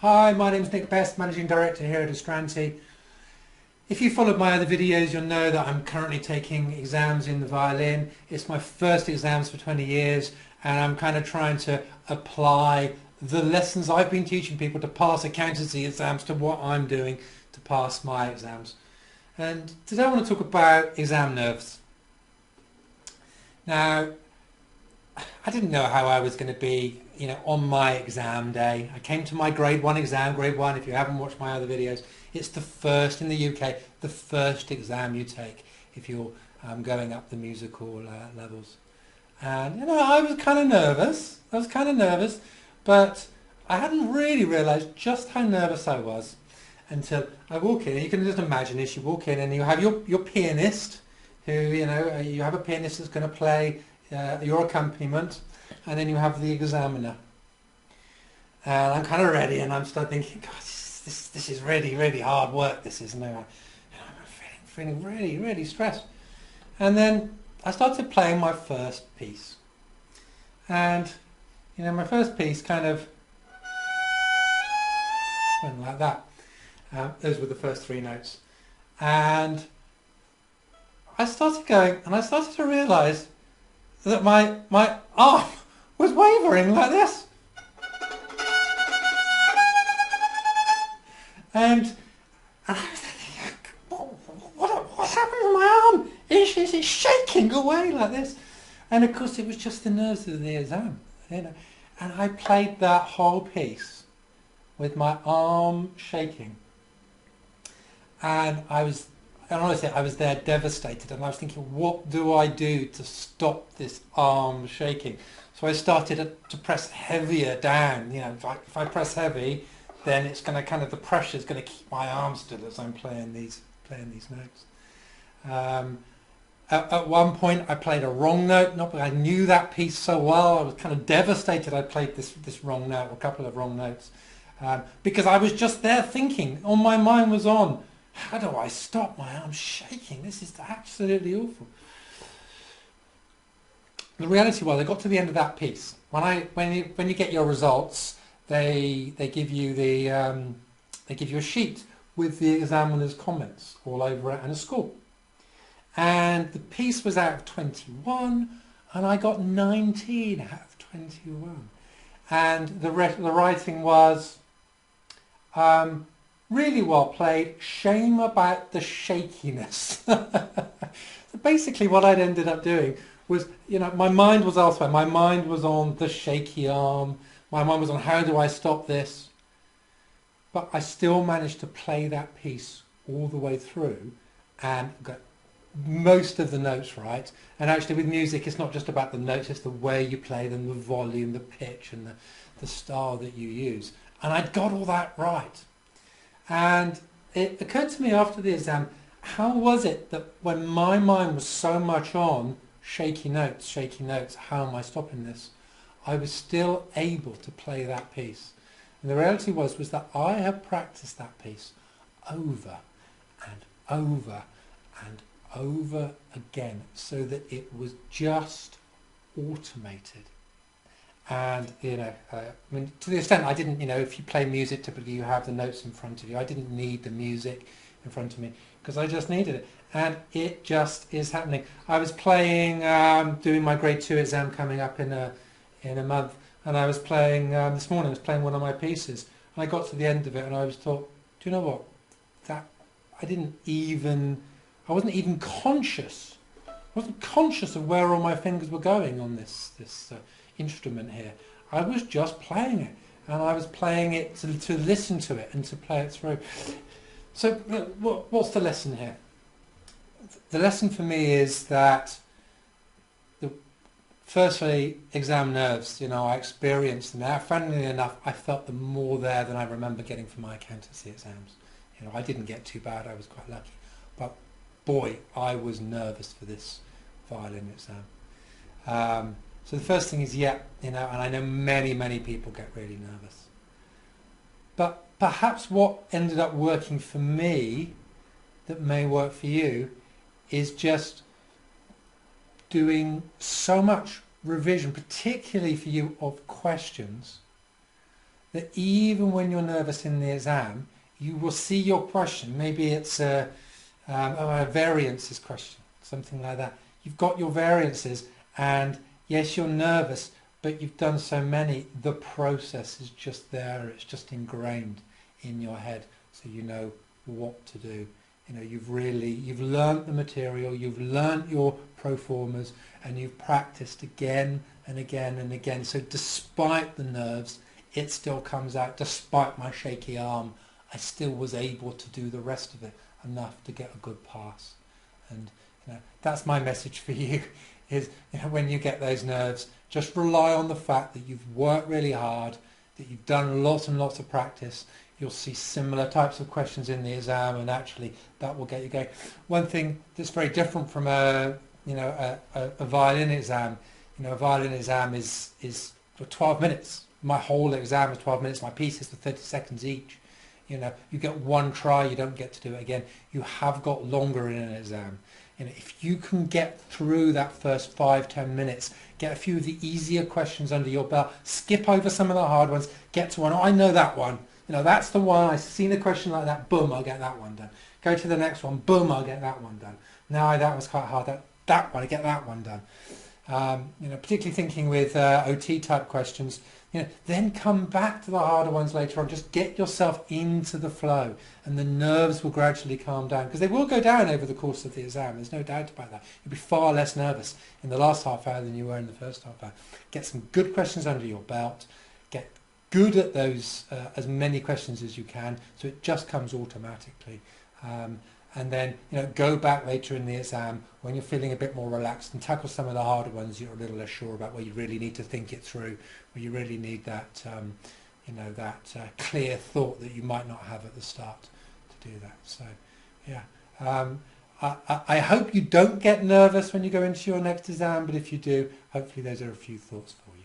Hi, my name is Nick Best, Managing Director here at Astranti. If you followed my other videos, you'll know that I'm currently taking exams in the violin. It's my first exams for 20 years, and I'm kind of trying to apply the lessons I've been teaching people to pass accountancy exams to what I'm doing to pass my exams. And today I want to talk about exam nerves. Now, I didn't know how I was going to be, on my exam day. I came to my grade 1 exam, grade 1, if you haven't watched my other videos, it's the first in the UK, the first exam you take if you're going up the musical levels. And, I was kind of nervous. But I hadn't really realised just how nervous I was until I walk in. You can just imagine this, you walk in and you have your pianist, who, you have a pianist that's going to play your accompaniment, and then you have the examiner. And I'm kind of ready, and I'm starting thinking, God, this is really, really hard work. This is, I'm feeling really, really stressed. And then I started playing my first piece, and my first piece kind of went like that. Those were the first 3 notes, and I started going, and I started to realise that my arm was wavering like this. And I was thinking, what's happened to my arm? It's shaking away like this. And of course it was just the nerves of the exam. And I played that whole piece with my arm shaking. And honestly, I was there devastated, and I was thinking, what do I do to stop this arm shaking? So I started to press heavier down. If I press heavy, then it's going to the pressure is going to keep my arm still as I'm playing these notes. At one point, I played a wrong note. Not that I knew that piece so well. I was kind of devastated. I played this wrong note, or a couple of wrong notes, because I was just there thinking. All my mind was on, how do I stop my arm shaking? This is absolutely awful. The reality was, I got to the end of that piece. When you get your results, they give you a sheet with the examiner's comments all over it and a score. And the piece was out of 21, and I got 19 out of 21. And the writing was, really well played, shame about the shakiness. So basically what I'd ended up doing was, my mind was elsewhere. My mind was on the shaky arm. My mind was on, how do I stop this? But I still managed to play that piece all the way through and got most of the notes right. And actually with music, it's not just about the notes, it's the way you play them, the volume, the pitch, and the style that you use. And I'd got all that right. And it occurred to me after the exam, how was it that when my mind was so much on shaky notes, how am I stopping this? I was still able to play that piece. And the reality was that I had practiced that piece over and over and over again, so that it was just automated. And to the extent I didn't, if you play music, typically you have the notes in front of you. I didn't need the music in front of me because I just needed it, and it just is happening. I was playing, doing my grade 2 exam coming up in a month, and I was playing this morning. I was playing one of my pieces, and I got to the end of it, and I thought, do you know what? I wasn't even conscious. I wasn't conscious of where all my fingers were going on this instrument here. I was just playing it, and I was playing it to listen to it and to play it through. So what's the lesson here? The lesson for me is that firstly, exam nerves, I experienced them. Now, funnily enough, I felt them more there than I remember getting for my accountancy exams. I didn't get too bad, I was quite lucky. But boy, I was nervous for this violin exam. So the first thing is, and I know many people get really nervous. But perhaps what ended up working for me that may work for you is just doing so much revision, particularly for you, of questions, that even when you're nervous in the exam, you will see your question. Maybe it's a variances question, something like that. You've got your variances, and yes, you're nervous, but you've done so many. The process is just there. It's just ingrained in your head, so you know what to do. You know, you've learnt the material, you've learnt your proformas, and you've practiced again and again and again. So despite the nerves, it still comes out. Despite my shaky arm, I still was able to do the rest of it enough to get a good pass. And you know, that's my message for you, is, you know, when you get those nerves, just rely on the fact that you've worked really hard, that you've done lots and lots of practice. You'll see similar types of questions in the exam, and actually that will get you going. One thing that's very different from a violin exam, you know, a violin exam is for 12 minutes. My whole exam is 12 minutes. My pieces for 30 seconds each. You know, you get one try, you don't get to do it again. You have got longer in an exam. You know, if you can get through that first 5-10 minutes, get a few of the easier questions under your belt, skip over some of the hard ones, get to one. Oh, I know that one. You know, that's the one. I've seen a question like that. Boom, I'll get that one done. Go to the next one. Boom, I'll get that one done. No, that was quite hard. That one, I get that one done. You know, particularly thinking with OT type questions. You know, then come back to the harder ones later on. Just get yourself into the flow, and the nerves will gradually calm down, because they will go down over the course of the exam. There's no doubt about that. You'll be far less nervous in the last half hour than you were in the first half hour. Get some good questions under your belt. Get good at those, as many questions as you can, so it just comes automatically. And then, you know, go back later in the exam when you're feeling a bit more relaxed and tackle some of the harder ones you're a little less sure about, where you really need to think it through, where you really need that, you know, that clear thought that you might not have at the start to do that. So, yeah. I hope you don't get nervous when you go into your next exam, but if you do, hopefully those are a few thoughts for you.